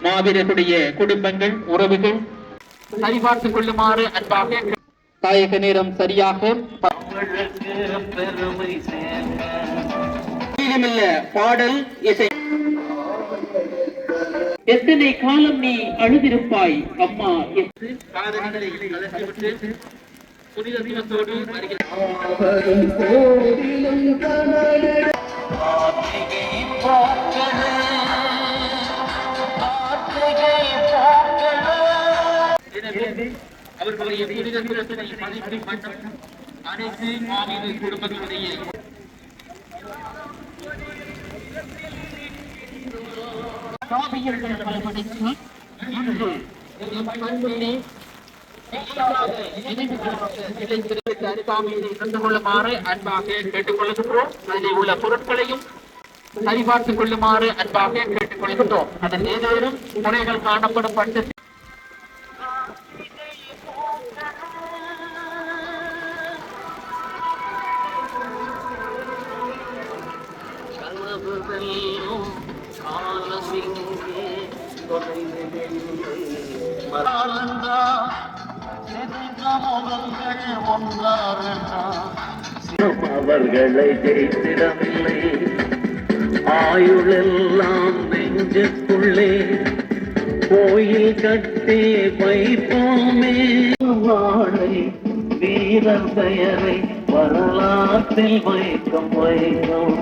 மாவீரர்களுடைய குடும்பங்கள் உறவுகள் சரிபார்த்துக் கொள்ளுமாறு அன்பாக தாயக நேரம் சரியாக பெருமை பாடல் இசை. எத்தனை காலம் நீ அழுதிருப்பாய் அம்மா என்று காதலிகளை கலந்துவிட்டு புனித தினத்தோடு அவர்களுடைய புனித தினத்தினை மதிப்பிட்டு அனைத்து மாவீர குடும்பங்களுடைய கொள்ளுமாறு அன்பாக கேட்டுக் கொள்கின்றோம். அதில் உள்ள பொருட்களையும் சரிபார்த்துக் கொள்ளுமாறு அன்பாக கேட்டுக் கொள்கின்றோம். அதன் ஏதேனும் முறைகள் காணப்படும் பட்சத்தில் அவர்களை ஜெயித்திடவில்லை. ஆயுளெல்லாம் நெஞ்சுக்குள்ளே கோயில் கட்டி வைப்போமே. நாளை வீரர் பெயரை வரலாற்றில் வைக்கும் வைக்கும்.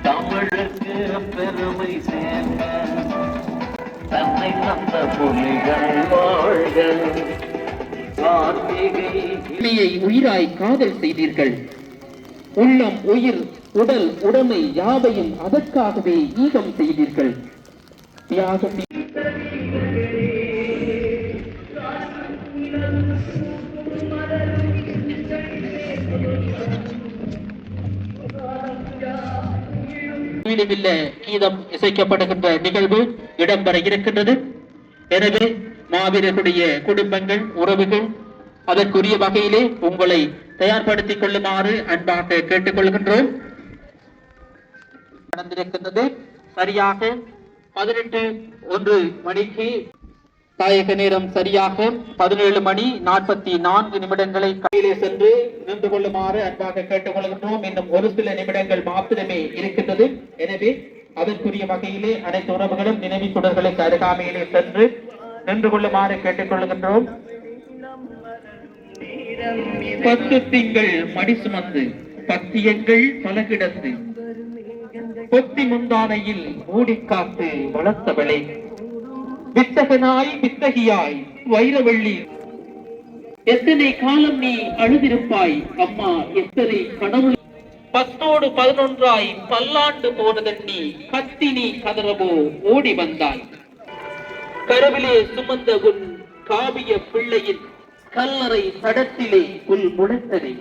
தமிழுக்கு பெருமை சேர்க்க தன்னை தந்த புலிகள் வாழ்க. கார்த்திகை உயிராய் காதல் செய்தீர்கள். உள்ளம் உயிர் உடல் உடைமை யாவையும் அதற்காகவே ஈகம் செய்தீர்கள். தியாகம் கீதம் இசைக்கப்படுகின்ற நிகழ்வு இடம்பெற இருக்கின்றது. எனவே மாவீரர்களுடைய குடும்பங்கள் உறவுகள் அதற்குரிய வகையிலே உங்களை தயார்படுத்திக் கொள்ளுமாறு அன்பாக கேட்டுக்கொள்கின்றோம். நடந்திருக்கின்றது சரியாக 18:01 மணிக்கு தாயக நேரம் சரியாக 17:44 கையிலே சென்று நின்று கொள்ளுமாறு அன்பாக கேட்டுக்கொள்கின்றோம். இன்னும் ஒரு சில நிமிடங்கள் மாத்திரமே இருக்கின்றது. எனவே அதற்குரிய வகையிலே அனைத்து உறவுகளும் நினைவு சுடர்களுக்கு அருகாமையிலே சென்று நின்று கொள்ளுமாறு கேட்டுக்கொள்கின்றோம். 10 திங்கள் மடி சுமந்து பத்தியங்கள் பல கிடந்து பொத்தி முந்தானையில் மூடி காத்து வளர்த்தவளை வித்தகனாய் வித்தகியாய் வைரவள்ளி எத்தனை காலம் நீ அழுதிருப்பாய் அம்மா. எத்தனை கடவுள் 10-11 பல்லாண்டு போனதண்ணி கத்தி நீ கதறவோ ஓடி வந்தாய். கருவிலே சுமந்த உன் காவிய பிள்ளையின் கல்லறை தடத்திலே புல் முளைத்தனை.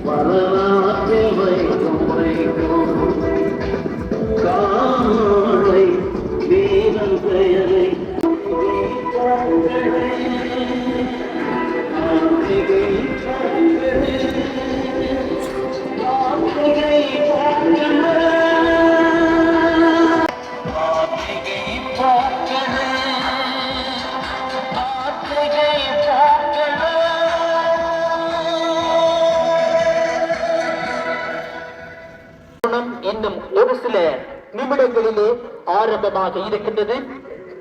வரலாற்றில் வைக்கும் காலை வீரன் பெயரை இன்னும் ஒரு சில நிமிடங்களிலே ஆரம்பமாக இருக்கின்றது.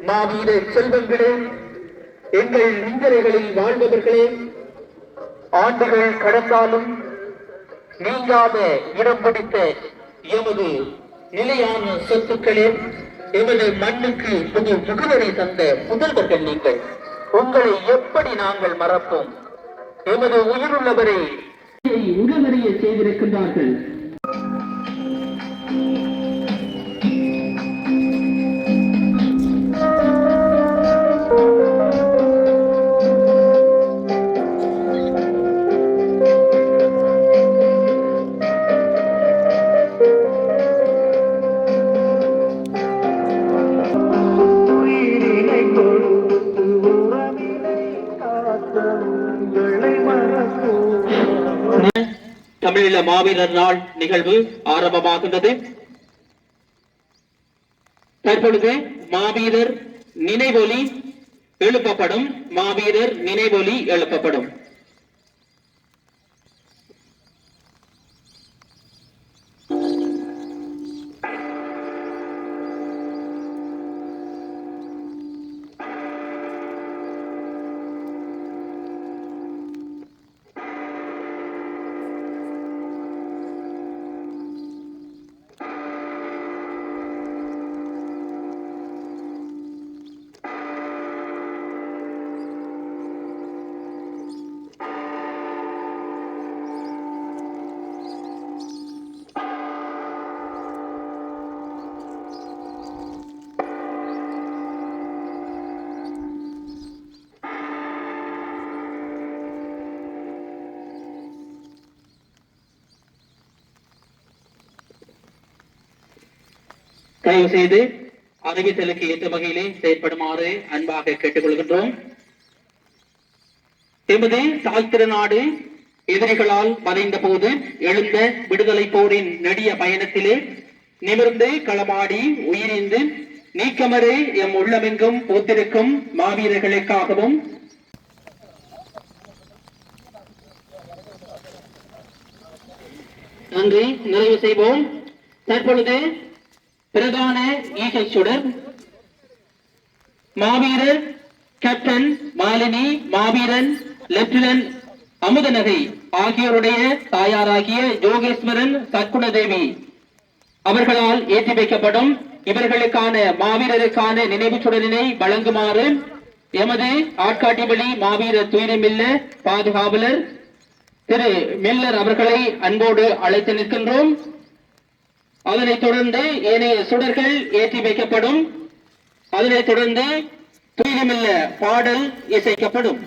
மாவீர செல்வங்களே, எங்கள் நெஞ்சறைகளில் வாழ்பவர்களே, ஆண்டுகள் கடந்தாலும் நீங்காத இடம் பிடித்த எமது நிலையான சொத்துக்களே, எமது மண்ணுக்கு புது முகவரி தந்த முதல்வர்கள் நீங்கள். உங்களை எப்படி நாங்கள் மறப்போம்? எமது உயிருள்ளவரை உணவறிய செய்திருக்கின்றார்கள். தமிழீழ மாவீரர் நாள் நிகழ்வு ஆரம்பமாகின்றது. தற்பொழுது மாவீரர் நினைவொலி எழுப்பப்படும். மாவீரர் நினைவொலி எழுப்பப்படும். தயவு செய்து அறிவித்தலுக்கு ஏற்ற வகையிலே செயற்படுமாறு அன்பாக கேட்டுக்கொள்கின்றோம். எமது தாழ்த்திரு நாடு எதிரிகளால் வதைந்த போது எழுந்த விடுதலை போரின் நெடிய பயணத்திலே நிமிர்ந்து களமாடி உயிரிந்து நீக்கமறு எம் உள்ளமெங்கும் போத்திருக்கும் மாவீரர்களுக்காகவும் நன்றி நிறைவு செய்வோம். தற்பொழுது பிரதான ஈகை சுடர் மாவீரர் கேப்டன் மாலினி, மாவீரன் லெப்டினன்ட் அமுதநகை ஆகியோருடைய தாயாராகிய யோகேஸ்வரன் சத்குணதேவி அவர்களால் ஏற்றி வைக்கப்படும். இவர்களுக்கான மாவீரருக்கான நினைவு சுடரினை வழங்குமாறு எமது ஆட்காட்டிவழி மாவீரர் துயிரமில்ல பாதுகாவலர் திரு மில்லர் அவர்களை அன்போடு அழைத்து நிற்கின்றோம். அதனைத் தொடர்ந்து ஏனைய சுடர்கள் ஏற்றி வைக்கப்படும். அதனைத் தொடர்ந்து துயிலுமில்ல பாடல் இசைக்கப்படும்.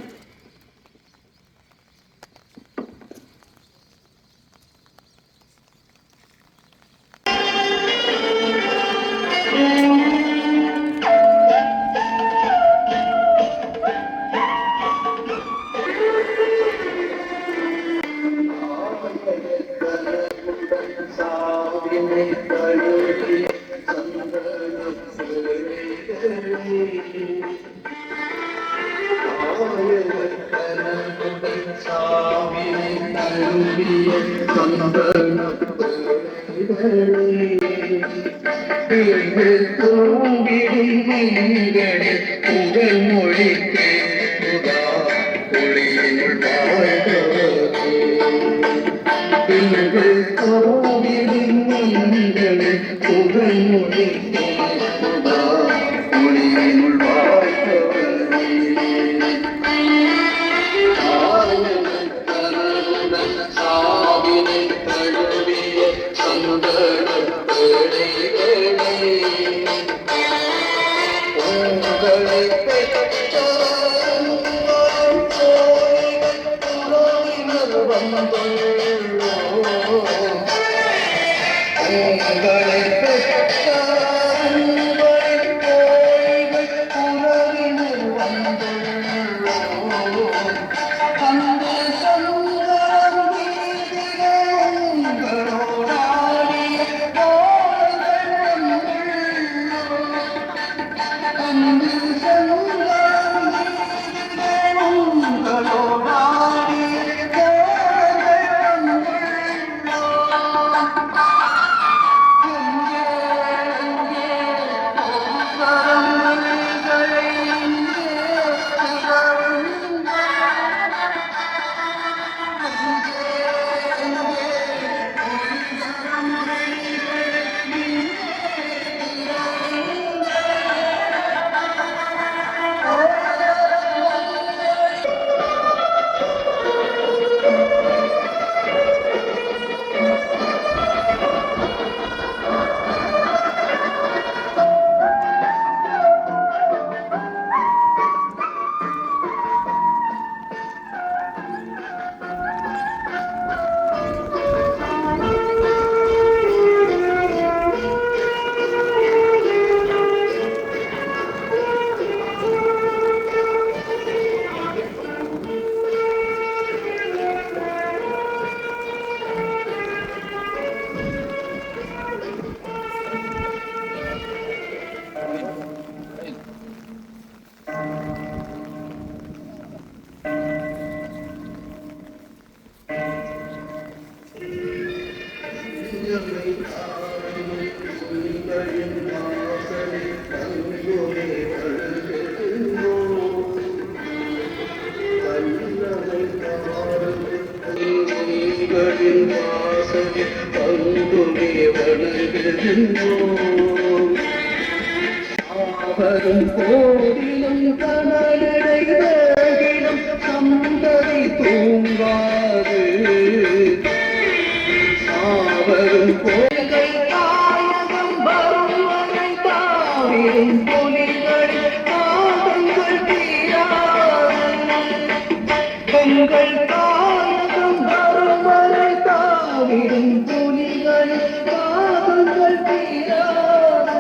வரும் கோவிலும் கடலடைகிலும் சந்ததி தூங்காது சாவரும் கோயில்கள் தாயகம் வரும் வரை தாவிடும் புலிகளில் காதங்கள் தீராது எங்கள் தாயகம் வரும் வரை தாவிடும் புலிகளில் காதங்கள் தீராது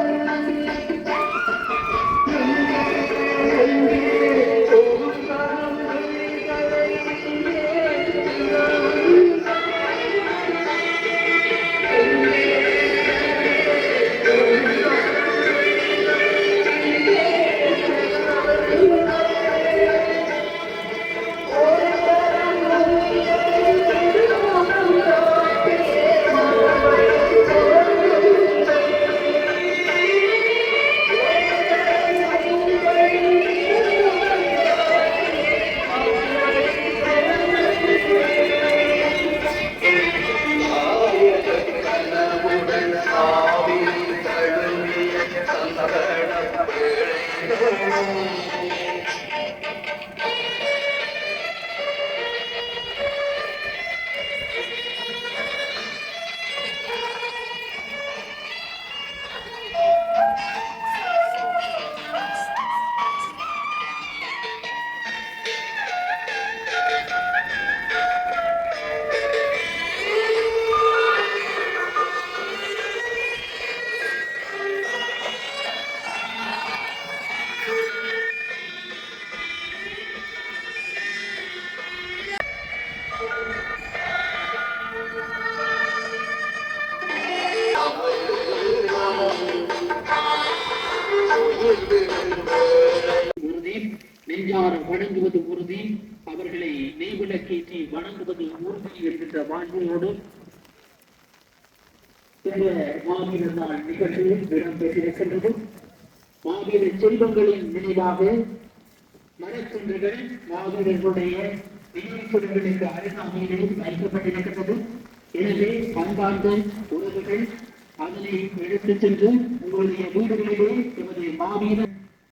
உறுதி நெஞ்சார வணங்குவது உறுதி அவர்களை நெய்விளக்கேற்றி வணங்குவது உறுதி என்கின்ற வாழ்வோடு இந்த மாவீரர் நாள் நிகழ்ச்சியில் இடம்பெற்றிருக்கின்றது. மாவீரர் செல்வங்களின் நினைவாக மரக்குன்றுகள் மாவீரர்களுடைய நினைவுகளுக்கு அருகாமையிலே வைக்கப்பட்டிருக்கின்றது. எனவே அன்பார்ந்த உறவுகள் அதனை எடுத்துச் சென்று உங்களுடைய வீடுகளிலே எமது மாவீரர்